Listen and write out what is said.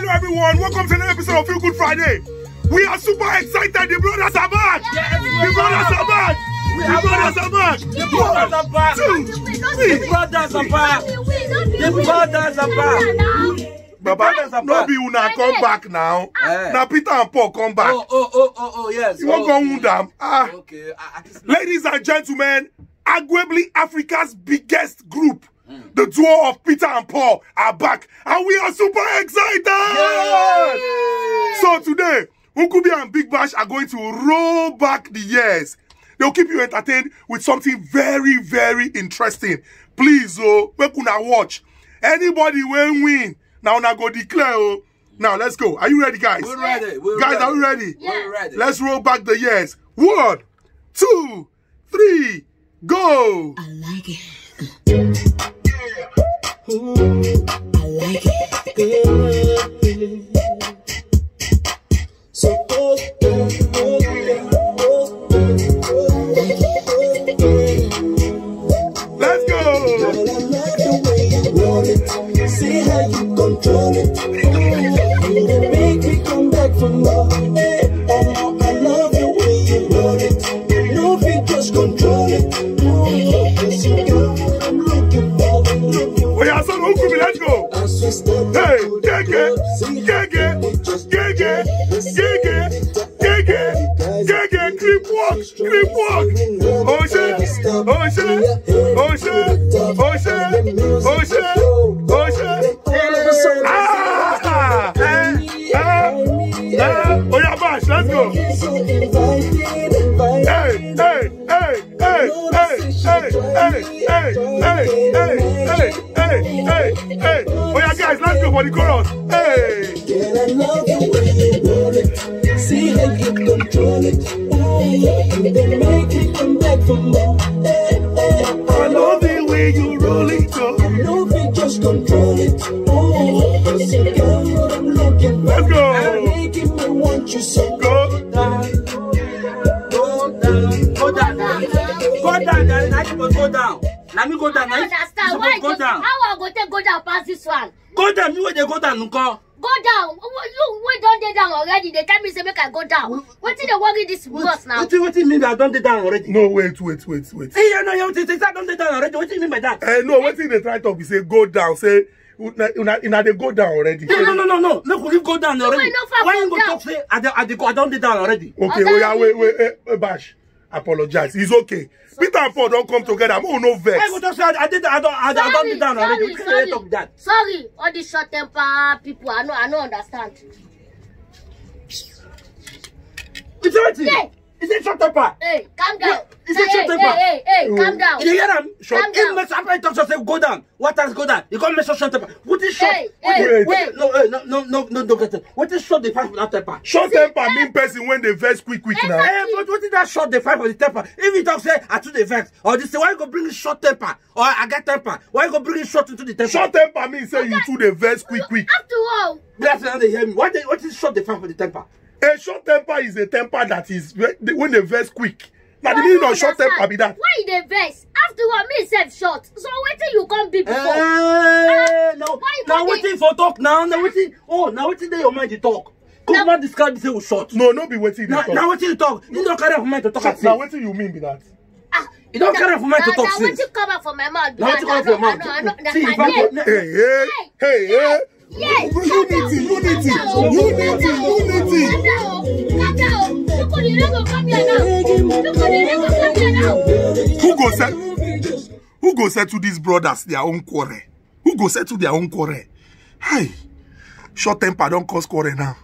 Hello everyone, welcome to another episode of Feel Good Friday. We are super excited. The brothers are back. The brothers are back. The brothers are back. The brothers are back. The brothers are back. The brothers are back. Baba, no be una come back now. Now Peter and Paul come back. Oh, yes. You won't go wound them. Okay. Ladies and gentlemen, arguably Africa's biggest group, the duo of Peter and Paul, are back. And we are super excited. Yes. So today, Nkubi and Big Bash are going to roll back the years. They'll keep you entertained with something very, very interesting. Please, we kuna watch. Anybody will win. Now, go declare. Now, let's go. Are you ready, guys? We're ready. Guys, are we ready? Yeah. We're ready. Let's roll back the years. 1, 2, 3, go. I like it. I like it. So let's go. I like the way you roll it. See how you control it. You make me come back for more. I love the way you roll it. No feet, just control it. Yes, you got what I'm looking for. Oh yeah, son, Nkubi, let's go. Hey, Gege, clip walk. Oh yeah, Bash, let's go. Hey. Oh yeah, guys, let's go for the chorus. Hey. I love the way you roll it. See how you control it. And then make me come back for more. I love the way you roll it. No feet, just control it. Yes, you got what I'm looking for. Let's go. I'm making me want you so. Go. Go down. Let me go down. I understand. Why go down? How I go down past this one? Go down. You they go down. Go down. You wait don't dey down already. They tell me say make I go down. What did they worry this bus now? What do you mean I don't dey down already? No, wait. Hey, no, you say I don't dey down already. What do you mean by that? No, what thing they try to be say go down. Say they go down already. No. Look, we go down already. Why you go talk say I don't dey down already? Okay, wait, Bash. Apologize. It's okay. Peter and Paul don't come together. Oh, no vex. I go talk say I don't dey down already. Sorry, all the short temper people. I don't understand. It's right. Is it short temper? Hey, calm down. Is it short temper? Hey, calm down. You hear him? Calm down. If Mr. Apple talks say go down, what has go down? You can't mess up short temper. What is short? No, get it. What is short the five for that temper? Short temper mean person when they vex quick now. But what is that short the five for the temper? If you talk say I to the vex, or this say why you go bring short temper, or I get temper, why you go bring short into the temper? Short temper means say you to the vex quick. After all, that's how they hear me. What is short the five for the temper? A short temper is a temper that is when they vex quick. Now the meaning of short temper be that. Why they vex? After all, me self short. So wait till you come big before. No. Now waiting for talk now. Now waiting. Oh, now waiting there your mind to talk. Come on, describe this with short. No, be waiting. Now waiting to talk. You don't carry for mind to talk. Now waiting you mean be that. You don't carry for mind to talk. Now waiting come out from my mouth. Now waiting come out from your mouth. See, if I go. Hey. Yes. Unity. Calm down. Look at you never come here now. Who go settle these brothers their own quarrel? Who go settle their own quarrel? Hey, short temper don't cause quarrel now.